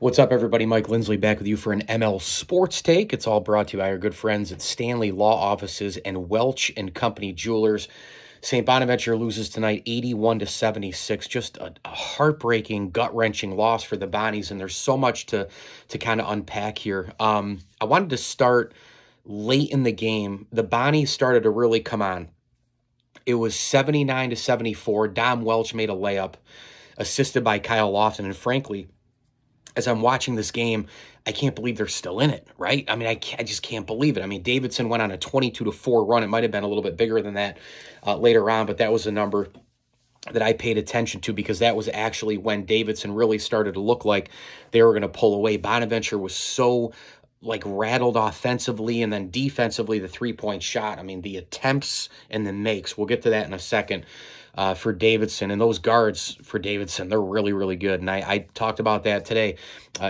What's up, everybody? Mike Lindsley back with you for an ML Sports Take. It's all brought to you by our good friends at Stanley Law Offices and Welch and Company Jewelers. St. Bonaventure loses tonight 81-76. Just a heartbreaking, gut-wrenching loss for the Bonnies, and there's so much to kind of unpack here. I wanted to start late in the game. The Bonnies started to really come on. It was 79-74. Dom Welch made a layup, assisted by Kyle Lofton, and frankly, as I'm watching this game, I can't believe they're still in it, right? I mean, I just can't believe it. I mean, Davidson went on a 22-4 run. It might have been a little bit bigger than that later on, but that was a number that I paid attention to because that was actually when Davidson really started to look like they were going to pull away. Bonaventure was so rattled offensively, and then defensively, the three-point shot. I mean, the attempts and the makes. We'll get to that in a second. For Davidson, and those guards for Davidson, they're really, really good. And I talked about that today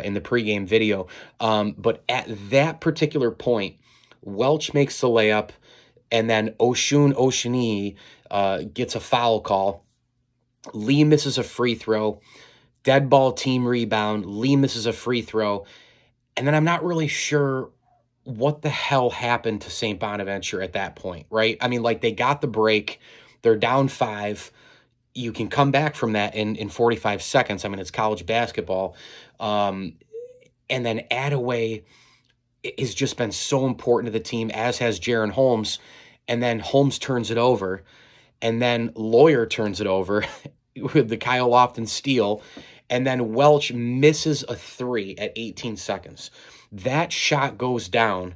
in the pregame video. But at that particular point, Welch makes the layup, and then Oshuni gets a foul call. Lee misses a free throw. Dead ball team rebound. Lee misses a free throw. And then I'm not really sure what the hell happened to St. Bonaventure at that point, right? I mean, they got the break. They're down 5. You can come back from that in 45 seconds. I mean, it's college basketball. And then Attaway has just been so important to the team, as has Jaron Holmes. And then Holmes turns it over. And then Lawyer turns it over with the Kyle Lofton steal. And then Welch misses a 3 at 18 seconds. That shot goes down.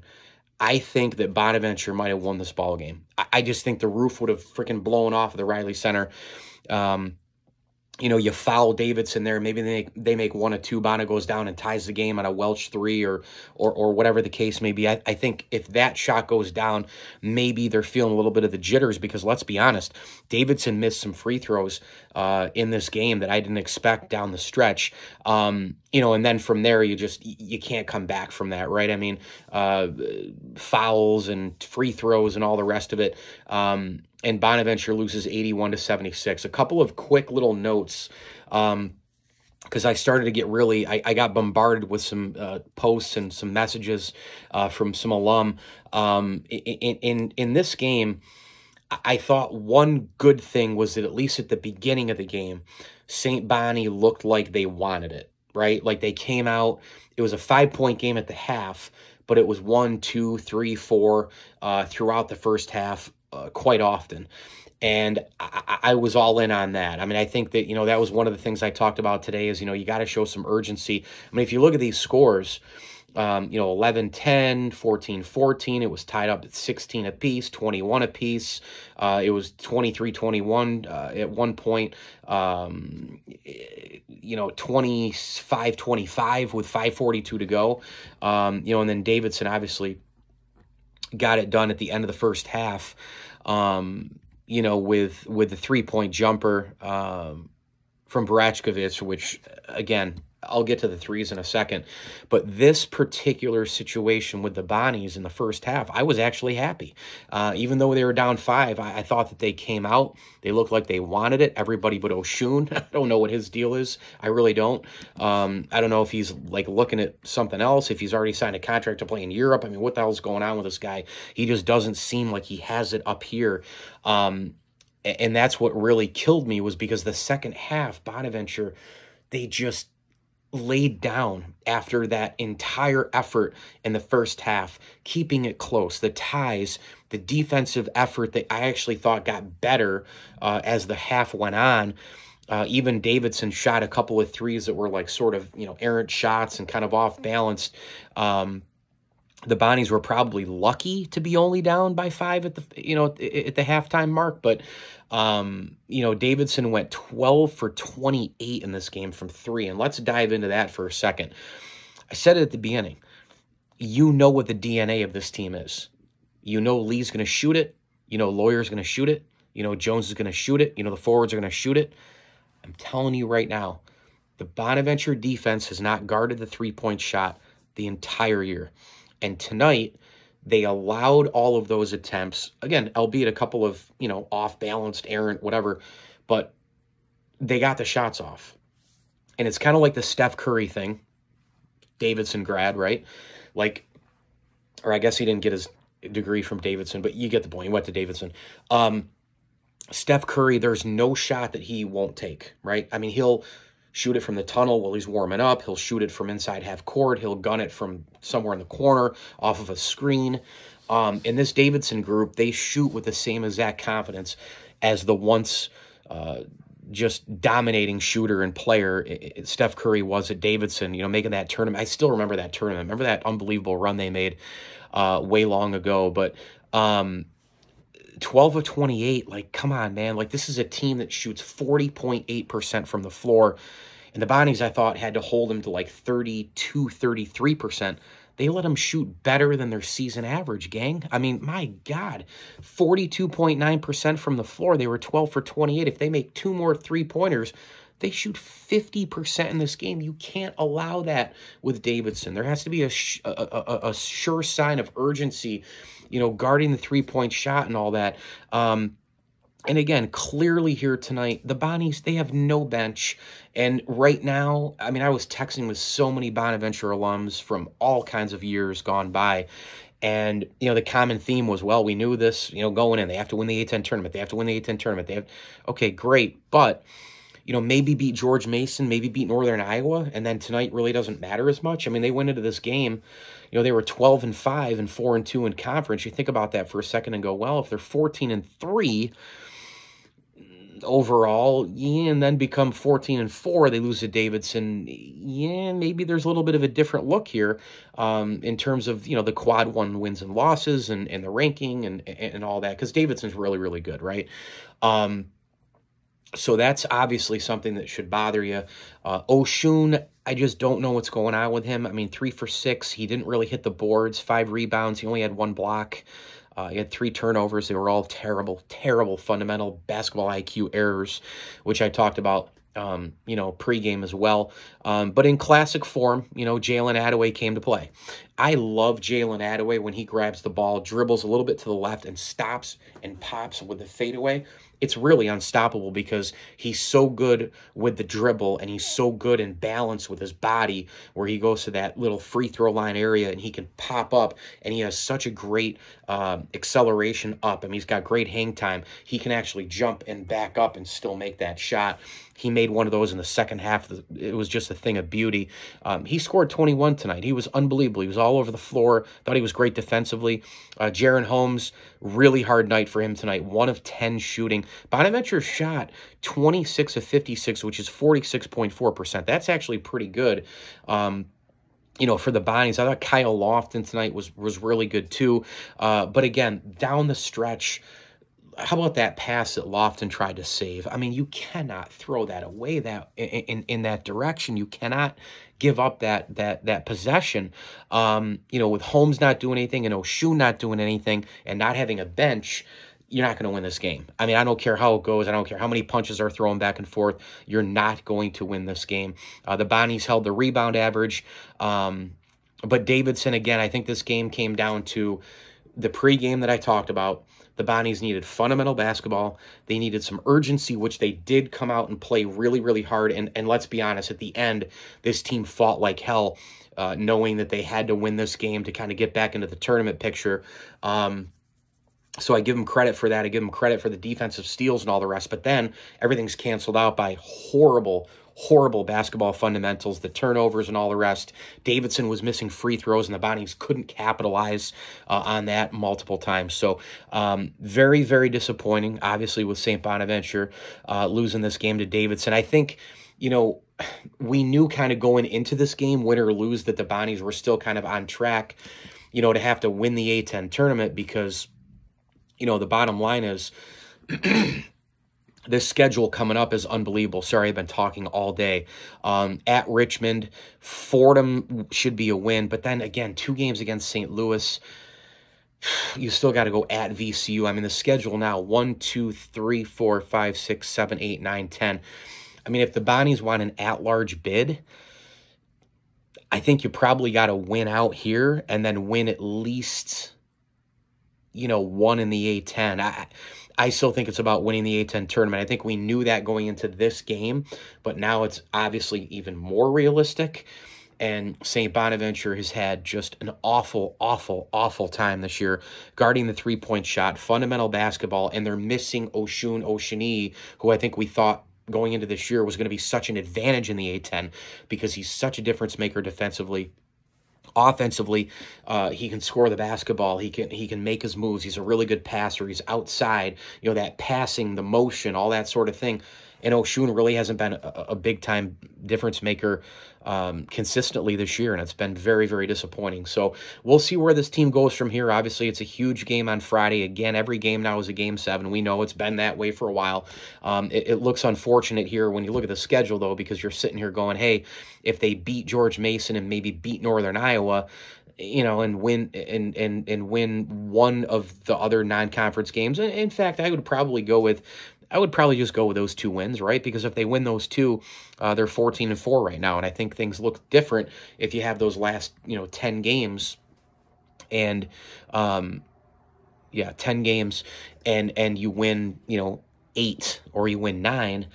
I think that Bonaventure might have won this ball game. I just think the roof would have freaking blown off of the Riley Center. You foul Davidson there. Maybe they make 1 or 2. Bona goes down and ties the game on a Welch 3 or whatever the case may be. I think if that shot goes down, maybe they're feeling a little bit of the jitters because, let's be honest, Davidson missed some free throws in this game that I didn't expect down the stretch. And then from there, you can't come back from that, right? I mean, fouls and free throws and all the rest of it. And Bonaventure loses 81-76. A couple of quick little notes, because I started to get really, I got bombarded with some posts and some messages from some alum. In this game, I thought one good thing was that at least at the beginning of the game, St. Bonnie looked like they wanted it, right? Like they came out, it was a 5-point game at the half, but it was 1, 2, 3, 4 throughout the first half. Quite often. And I was all in on that. I mean, I think that, that was one of the things I talked about today is, you got to show some urgency. I mean, if you look at these scores, 11-10, 14-14, it was tied up at 16 apiece, 21 apiece. It was 23-21 at one point, 25-25 with 5:42 to go. And then Davidson obviously got it done at the end of the first half, with the 3-point jumper from Barachkovich, which, again, I'll get to the threes in a second. But this particular situation with the Bonnies in the first half, I was actually happy. Even though they were down 5, I thought that they came out. They looked like they wanted it. Everybody but Oshun. I don't know what his deal is. I really don't. I don't know if he's looking at something else, if he's already signed a contract to play in Europe. I mean, what the hell's going on with this guy? He just doesn't seem like he has it up here. And that's what really killed me, was because the second half, Bonaventure, they just laid down after that entire effort in the first half, keeping it close. The ties, the defensive effort that I actually thought got better as the half went on. Even Davidson shot a couple of threes that were errant shots and kind of off balance. The Bonnies were probably lucky to be only down by 5 at the halftime mark, but Davidson went 12 for 28 in this game from 3, and let's dive into that for a second. I said it at the beginning. You know what the DNA of this team is. Lee's going to shoot it. Lawyer's going to shoot it. Jones is going to shoot it. The forwards are going to shoot it. I'm telling you right now, the Bonaventure defense has not guarded the 3-point shot the entire year. And tonight, they allowed all of those attempts, again, albeit a couple of, off-balanced, errant, whatever, but they got the shots off. And it's kind of like the Steph Curry thing. Davidson grad, right? Like, or I guess he didn't get his degree from Davidson, but you get the point. He went to Davidson. Steph Curry, there's no shot that he won't take, right? I mean, he'll shoot it from the tunnel while he's warming up. He'll shoot it from inside half court. He'll gun it from somewhere in the corner off of a screen. In this Davidson group, they shoot with the same exact confidence as the once just dominating shooter and player Steph Curry was at Davidson, making that tournament. I still remember that tournament. Remember that unbelievable run they made way long ago. But 12 of 28, like, come on, man. Like, this is a team that shoots 40.8% from the floor. And the Bonnies, I thought, had to hold them to like 32, 33%. They let them shoot better than their season average, gang. I mean, my God, 42.9% from the floor. They were 12 for 28. If they make 2 more three-pointers, they shoot 50% in this game. You can't allow that with Davidson. There has to be a sure sign of urgency, guarding the three-point shot and all that. And again, clearly here tonight, the Bonnies, they have no bench. And right now, I mean, I was texting with so many Bonaventure alums from all kinds of years gone by. And, the common theme was, well, we knew this, going in. They have to win the A-10 tournament. They have to win the A-10 tournament. Okay, great. But, maybe beat George Mason, maybe beat Northern Iowa. And then tonight really doesn't matter as much. I mean, they went into this game, they were 12-5 and 4-2 in conference. You think about that for a second and go, well, if they're 14-3 overall, and then become 14-4, they lose to Davidson, maybe there's a little bit of a different look here in terms of, the quad one wins and losses and the ranking and all that, because Davidson's really, really good, right? So that's obviously something that should bother you. Oshun, I just don't know what's going on with him. I mean, 3 for 6. He didn't really hit the boards. 5 rebounds. He only had 1 block. He had 3 turnovers. They were all terrible, terrible fundamental basketball IQ errors, which I talked about, pregame as well. But in classic form, Jalen Attaway came to play. I love Jalen Attaway when he grabs the ball, dribbles a little bit to the left, and stops and pops with the fadeaway. It's really unstoppable because he's so good with the dribble and he's so good in balance with his body where he goes to that little free throw line area and he can pop up, and he has such a great acceleration up. I mean, he's got great hang time. He can actually jump and back up and still make that shot. He made one of those in the second half. It was just a thing of beauty. He scored 21 tonight. He was unbelievable. He was all over the floor. Thought he was great defensively. Jaron Holmes, really hard night for him tonight. 1 of 10 shooting. Bonaventure shot 26 of 56, which is 46.4%. That's actually pretty good. For the Bonnies. I thought Kyle Lofton tonight was really good too. But again, down the stretch, how about that pass that Lofton tried to save? I mean, you cannot throw that away in that direction. You cannot give up that possession. With Holmes not doing anything and Oshun not doing anything and not having a bench, you're not going to win this game. I mean, I don't care how it goes. I don't care how many punches are thrown back and forth. You're not going to win this game. The Bonnies held the rebound average. But Davidson, again, I think this game came down to the pregame that I talked about. The Bonnies needed fundamental basketball. They needed some urgency, which they did come out and play really, really hard. And let's be honest, at the end, this team fought like hell, knowing that they had to win this game to kind of get back into the tournament picture. So I give them credit for that. I give them credit for the defensive steals and all the rest. But then everything's canceled out by horrible basketball fundamentals, the turnovers and all the rest. Davidson was missing free throws, and the Bonnies couldn't capitalize on that multiple times. So very, very disappointing, obviously, with St. Bonaventure losing this game to Davidson. I think, we knew kind of going into this game, win or lose, that the Bonnies were still kind of on track, to have to win the A-10 tournament because, the bottom line is this schedule coming up is unbelievable. Sorry, I've been talking all day. At Richmond, Fordham should be a win. But then, again, 2 games against St. Louis. You still got to go at VCU. I mean, the schedule now, 1, 2, 3, 4, 5, 6, 7, 8, 9, 10. I mean, if the Bonnies want an at-large bid, I think you probably got to win out here and then win at least, 1 in the A-10. I still think it's about winning the A-10 tournament. I think we knew that going into this game, but now it's obviously even more realistic. And St. Bonaventure has had just an awful, awful, awful time this year guarding the three-point shot, fundamental basketball, and they're missing Oshuni, who I think we thought going into this year was going to be such an advantage in the A-10 because he's such a difference maker defensively. Offensively, he can score the basketball. He can make his moves. He's a really good passer. He's outside, that passing, the motion, all that sort of thing. And Oshun really hasn't been a big-time difference maker consistently this year, and it's been very, very disappointing. So we'll see where this team goes from here. Obviously, it's a huge game on Friday. Again, every game now is a Game 7. We know it's been that way for a while. It looks unfortunate here when you look at the schedule, though, because you're sitting here going, hey, if they beat George Mason and maybe beat Northern Iowa, and win and win one of the other non-conference games. In fact, I would probably just go with those 2 wins, right? Because if they win those 2, they're 14-4 right now, and I think things look different if you have those last 10 games, and 10 games, and you win 8 or you win 9.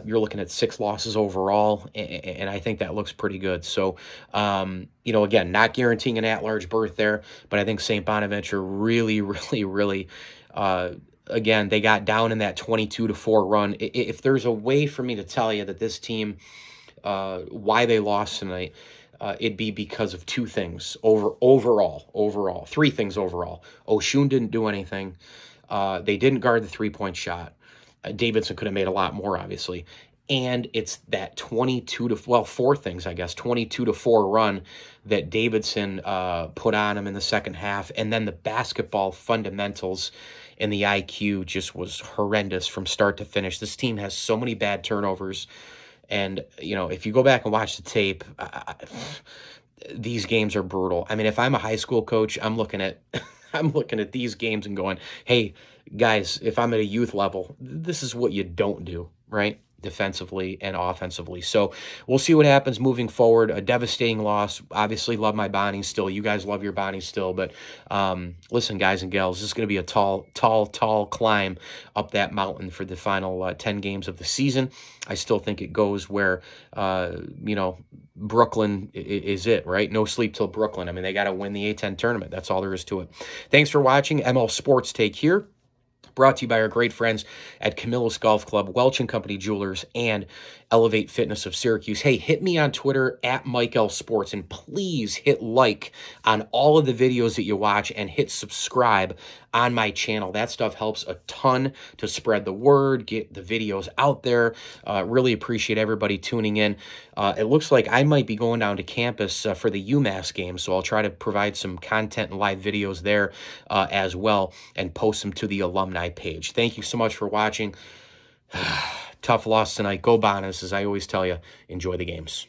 You're looking at 6 losses overall, and I think that looks pretty good. So, again, not guaranteeing an at-large berth there, but I think St. Bonaventure really, really, really, again, they got down in that 22-4 run. If there's a way for me to tell you that this team, why they lost tonight, it'd be because of 2 things overall. 3 things overall. Oshun didn't do anything. They didn't guard the three-point shot. Davidson could have made a lot more, obviously. And it's that 4 things, I guess, 22-4 run that Davidson put on him in the second half. And then the basketball fundamentals and the IQ just was horrendous from start to finish. This team has so many bad turnovers. And, if you go back and watch the tape, these games are brutal. I mean, if I'm a high school coach, I'm looking at these games and going, hey, guys, if I'm at a youth level, this is what you don't do, right? Defensively and offensively. So we'll see what happens moving forward. A devastating loss. Obviously love my Bonnies still. You guys love your Bonnies still. But listen, guys and gals, this is going to be a tall climb up that mountain for the final 10 games of the season. I still think it goes where, Brooklyn is it, right? No sleep till Brooklyn. I mean, they got to win the A-10 tournament. That's all there is to it. Thanks for watching. ML Sports Take here. Brought to you by our great friends at Camillus Golf Club, Welch & Company Jewelers, and Elevate Fitness of Syracuse. Hey, hit me on Twitter at Mike L Sports, and please hit like on all of the videos that you watch and hit subscribe on my channel. That stuff helps a ton to spread the word, get the videos out there. Really appreciate everybody tuning in. It looks like I might be going down to campus for the UMass game, so I'll try to provide some content and live videos there as well and post them to the alumni page. Thank you so much for watching. Tough loss tonight. Go Bonnies, as I always tell you. Enjoy the games.